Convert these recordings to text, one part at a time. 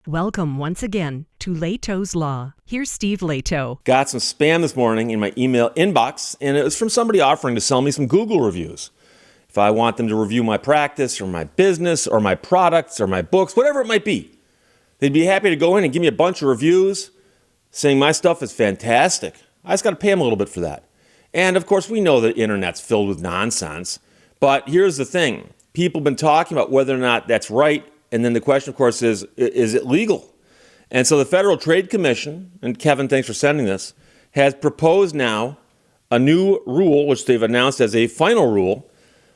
Welcome once again to Lehto's Law. Here's Steve Lehto. Got some spam this morning in my email inbox, and it was from somebody offering to sell me some Google reviews. If I want them to review my practice or my business or my products or my books, whatever it might be, they'd be happy to go in and give me a bunch of reviews saying my stuff is fantastic. I just got to pay them a little bit for that. And of course, we know the internet's filled with nonsense. But here's the thing. People have been talking about whether or not that's right. And then the question, of course, is it legal? And so the Federal Trade Commission, and Kevin, thanks for sending this, has proposed now a new rule, which they've announced as a final rule,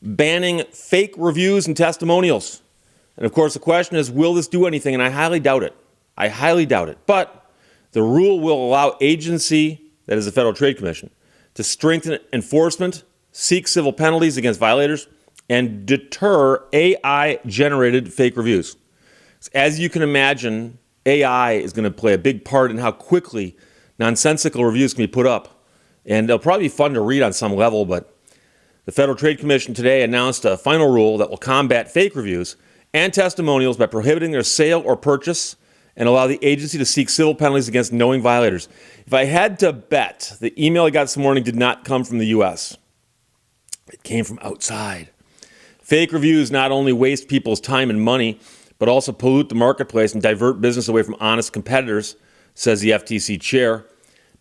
banning fake reviews and testimonials. And of course, the question is, will this do anything? And I highly doubt it. But the rule will allow agency, that is the Federal Trade Commission, to strengthen enforcement, seek civil penalties against violators, and deter AI-generated fake reviews. As you can imagine, AI is going to play a big part in how quickly nonsensical reviews can be put up. And they'll probably be fun to read on some level, but the Federal Trade Commission today announced a final rule that will combat fake reviews and testimonials by prohibiting their sale or purchase and allow the agency to seek civil penalties against knowing violators. If I had to bet, the email I got this morning did not come from the U.S. It came from outside. Fake reviews not only waste people's time and money, but also pollute the marketplace and divert business away from honest competitors, says the FTC chair.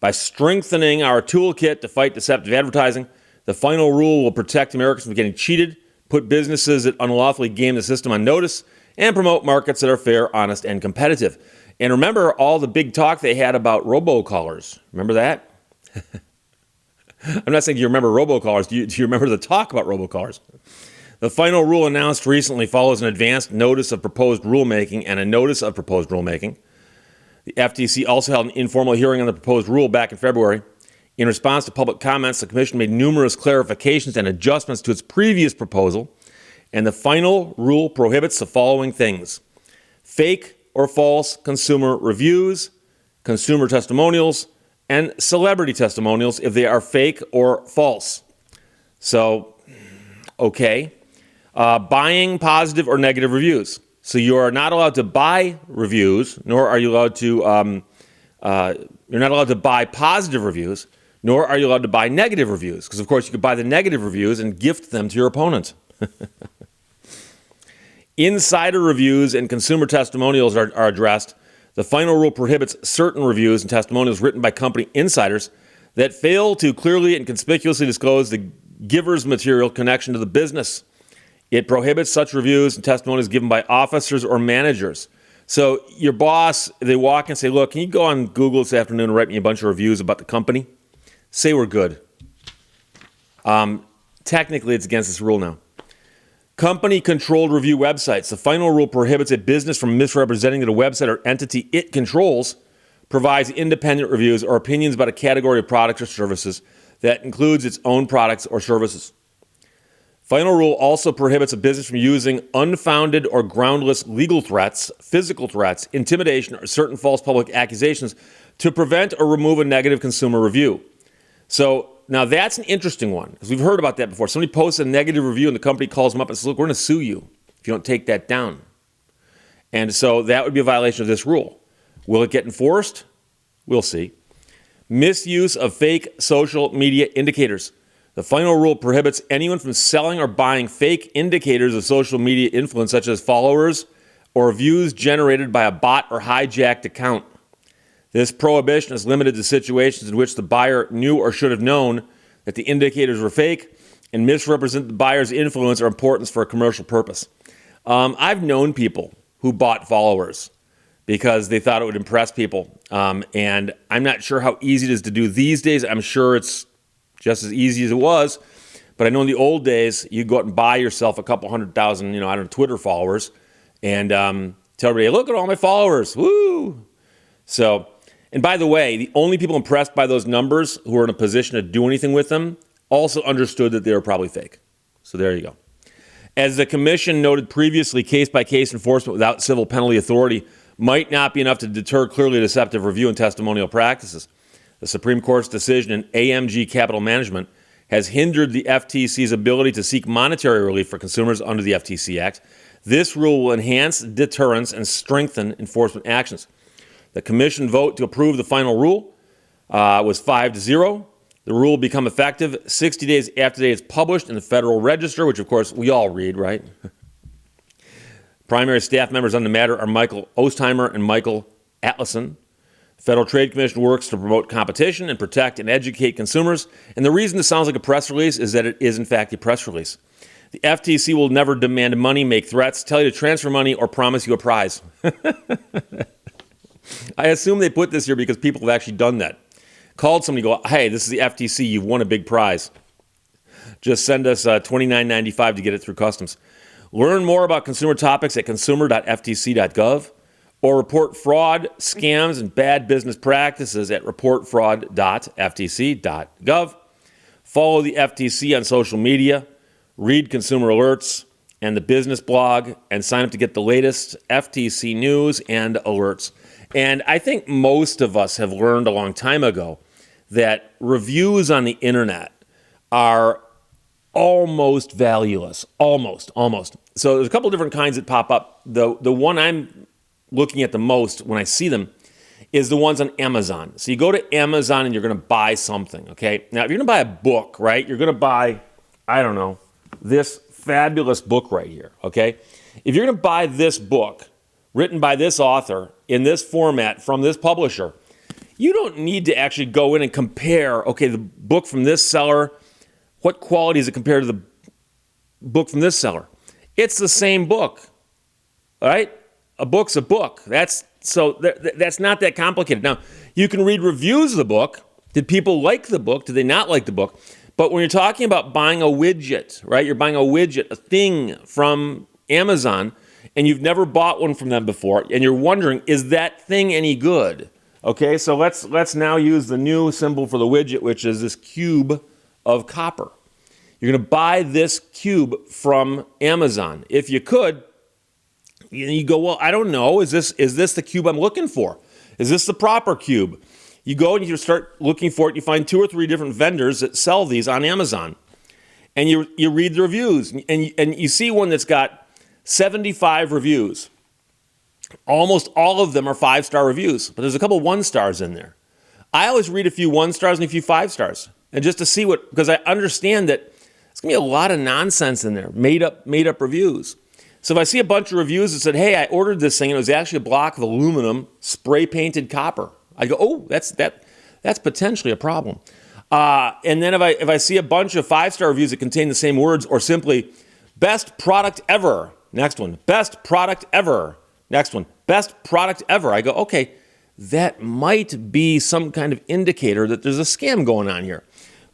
By strengthening our toolkit to fight deceptive advertising, the final rule will protect Americans from getting cheated, put businesses that unlawfully game the system on notice, and promote markets that are fair, honest, and competitive. And remember all the big talk they had about robocallers. Remember that? I'm not saying you remember robocallers. Do you remember the talk about robocallers? The final rule announced recently follows an advanced notice of proposed rulemaking and a notice of proposed rulemaking. The FTC also held an informal hearing on the proposed rule back in February. In response to public comments, the Commission made numerous clarifications and adjustments to its previous proposal, and the final rule prohibits the following things: fake or false consumer reviews, consumer testimonials, and celebrity testimonials if they are fake or false. So, okay. Buying positive or negative reviews. So you are not allowed to buy reviews, nor are you allowed to, you're not allowed to buy positive reviews, nor are you allowed to buy negative reviews. Because, of course, you could buy the negative reviews and gift them to your opponent. Insider reviews and consumer testimonials are addressed. The final rule prohibits certain reviews and testimonials written by company insiders that fail to clearly and conspicuously disclose the giver's material connection to the business. It prohibits such reviews and testimonials given by officers or managers. So your boss, they walk and say, look, can you go on Google this afternoon and write me a bunch of reviews about the company? Say we're good. Technically, it's against this rule now. Company-controlled review websites. The final rule prohibits a business from misrepresenting that a website or entity it controls provides independent reviews or opinions about a category of products or services that includes its own products or services. Final rule also prohibits a business from using unfounded or groundless legal threats, physical threats, intimidation, or certain false public accusations to prevent or remove a negative consumer review. So now that's an interesting one, because we've heard about that before. Somebody posts a negative review and the company calls them up and says, look, we're going to sue you if you don't take that down. And so that would be a violation of this rule. Will it get enforced? We'll see. Misuse of fake social media indicators. The final rule prohibits anyone from selling or buying fake indicators of social media influence, such as followers or views generated by a bot or hijacked account. This prohibition is limited to situations in which the buyer knew or should have known that the indicators were fake and misrepresent the buyer's influence or importance for a commercial purpose. I've known people who bought followers because they thought it would impress people. And I'm not sure how easy it is to do these days. I'm sure it's just as easy as it was. But I know in the old days, you'd go out and buy yourself a couple 100,000, Twitter followers and tell everybody, look at all my followers. Woo! So, and by the way, the only people impressed by those numbers who were in a position to do anything with them also understood that they were probably fake. So there you go. As the commission noted previously, case-by-case enforcement without civil penalty authority might not be enough to deter clearly deceptive review and testimonial practices. The Supreme Court's decision in AMG Capital Management has hindered the FTC's ability to seek monetary relief for consumers under the FTC Act. This rule will enhance deterrence and strengthen enforcement actions. The commission vote to approve the final rule was 5-0. The rule will become effective 60 days after the day it's published in the Federal Register, which, of course, we all read, right? Primary staff members on the matter are Michael Ostheimer and Michael Atlason. The Federal Trade Commission works to promote competition and protect and educate consumers. And the reason this sounds like a press release is that it is, in fact, a press release. The FTC will never demand money, make threats, tell you to transfer money, or promise you a prize. I assume they put this here because people have actually done that. Called somebody, go, hey, this is the FTC, you've won a big prize. Just send us $29.95 to get it through customs. Learn more about consumer topics at consumer.ftc.gov or report fraud, scams, and bad business practices at reportfraud.ftc.gov. Follow the FTC on social media, read consumer alerts and the business blog, and sign up to get the latest FTC news and alerts. And I think most of us have learned a long time ago that reviews on the internet are almost valueless. Almost. So there's a couple different kinds that pop up. The one I'm looking at the most when I see them is the ones on Amazon. So you go to Amazon and you're going to buy something, okay? Now, if you're going to buy a book, right, you're going to buy, I don't know, this fabulous book right here, okay? If you're going to buy this book written by this author in this format from this publisher, you don't need to actually go in and compare, okay, the book from this seller, what quality is it compared to the book from this seller? It's the same book, all right? A book's a book. That's not that complicated. Now, you can read reviews of the book. Did people like the book? Did they not like the book? But when you're talking about buying a widget, right? You're buying a widget, a thing from Amazon, and you've never bought one from them before, and you're wondering, is that thing any good? Okay, so let's now use the new symbol for the widget, which is this cube of copper. You're going to buy this cube from Amazon. If you could, you go, well, I don't know. Is this the cube I'm looking for? Is this the proper cube? You go and you start looking for it. You find 2 or 3 different vendors that sell these on Amazon. And you read the reviews. And you see one that's got 75 reviews. Almost all of them are 5-star reviews, but there's a couple 1-stars in there. I always read a few 1-stars and a few 5-stars, and just to see because I understand that there's gonna be a lot of nonsense in there, made up reviews. So if I see a bunch of reviews that said, "Hey, I ordered this thing and it was actually a block of aluminum spray painted copper," I go, "Oh, that's potentially a problem." And then if I see a bunch of 5-star reviews that contain the same words or simply "best product ever," next one, "best product ever." Next one, best product ever. I go, okay, that might be some kind of indicator that there's a scam going on here.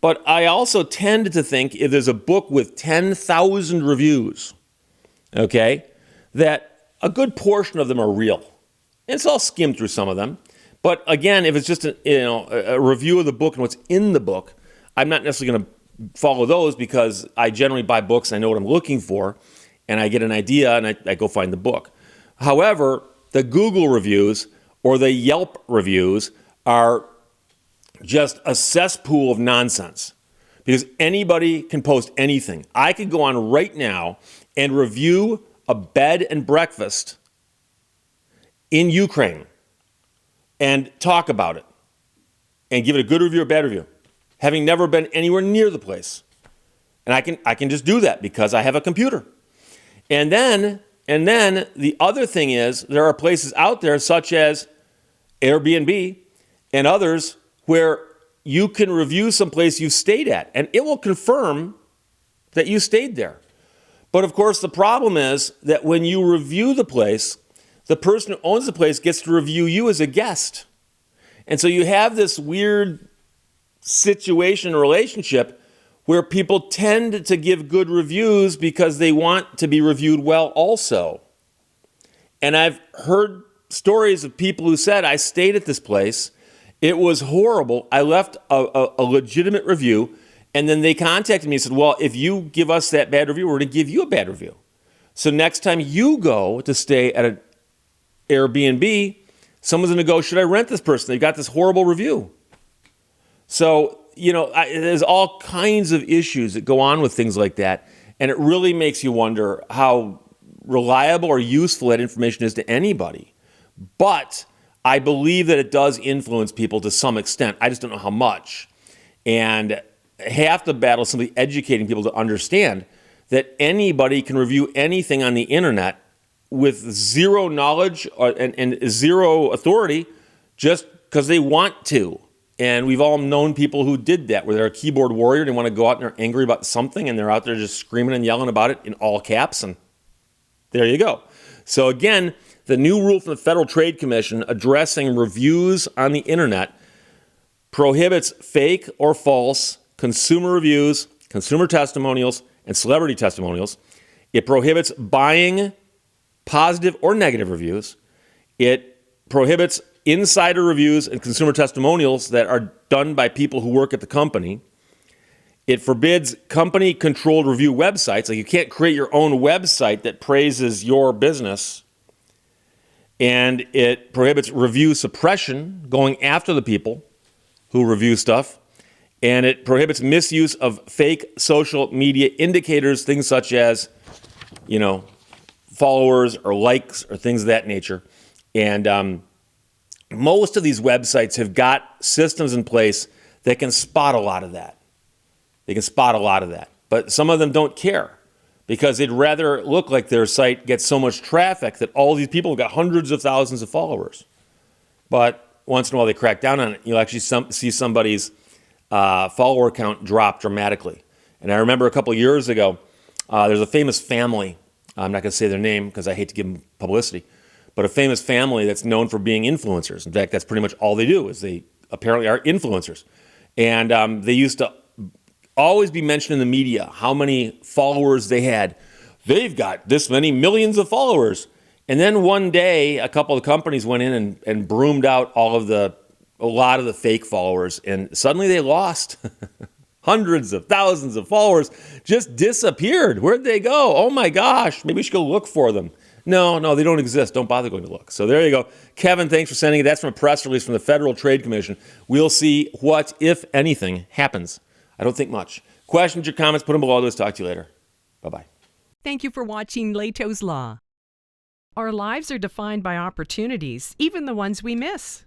But I also tend to think if there's a book with 10,000 reviews, okay, that a good portion of them are real. And so I'll skim through some of them. But again, if it's just a review of the book and what's in the book, I'm not necessarily going to follow those because I generally buy books, I know what I'm looking for, and I get an idea and I go find the book. However, the Google reviews or the Yelp reviews are just a cesspool of nonsense because anybody can post anything. I could go on right now and review a bed and breakfast in Ukraine and talk about it and give it a good review or bad review, having never been anywhere near the place. And I can just do that because I have a computer. And then the other thing is there are places out there such as Airbnb and others where you can review someplace you've stayed at and it will confirm that you stayed there. But of course, the problem is that when you review the place, the person who owns the place gets to review you as a guest. And so you have this weird situation, relationship where people tend to give good reviews because they want to be reviewed well also. And I've heard stories of people who said, I stayed at this place, it was horrible, I left a legitimate review, and then they contacted me and said, well, if you give us that bad review, we're going to give you a bad review. So next time you go to stay at an Airbnb, someone's going to go, should I rent this person? They got this horrible review. So, there's all kinds of issues that go on with things like that. And it really makes you wonder how reliable or useful that information is to anybody. But I believe that it does influence people to some extent. I just don't know how much. And half the battle is simply educating people to understand that anybody can review anything on the internet with zero knowledge and zero authority just because they want to. And we've all known people who did that, where they're a keyboard warrior and they want to go out and they're angry about something and they're out there just screaming and yelling about it in all caps. And there you go. So again, the new rule from the Federal Trade Commission addressing reviews on the internet prohibits fake or false consumer reviews, consumer testimonials, and celebrity testimonials. It prohibits buying positive or negative reviews. It prohibits insider reviews and consumer testimonials that are done by people who work at the company. It forbids company-controlled review websites. Like, you can't create your own website that praises your business. And it prohibits review suppression, going after the people who review stuff. And it prohibits misuse of fake social media indicators, things such as, followers or likes or things of that nature. And most of these websites have got systems in place that can spot a lot of that. But some of them don't care because they'd rather look like their site gets so much traffic that all these people have got hundreds of thousands of followers. But once in a while they crack down on it. You'll actually see somebody's follower count drop dramatically. And I remember a couple of years ago, there's a famous family. I'm not going to say their name because I hate to give them publicity. But a famous family that's known for being influencers. In fact, that's pretty much all they do, is they apparently are influencers. And they used to always be mentioned in the media how many followers they had. They've got this many millions of followers. And then one day, a couple of companies went in and broomed out a lot of the fake followers. And suddenly they lost hundreds of thousands of followers, just disappeared. Where'd they go? Oh my gosh, maybe we should go look for them. No, they don't exist. Don't bother going to look. So there you go. Kevin, thanks for sending it. That's from a press release from the Federal Trade Commission. We'll see what, if anything, happens. I don't think much. Questions or comments, put them below. Let's talk to you later. Bye-bye. Thank you for watching Lehto's Law. Our lives are defined by opportunities, even the ones we miss.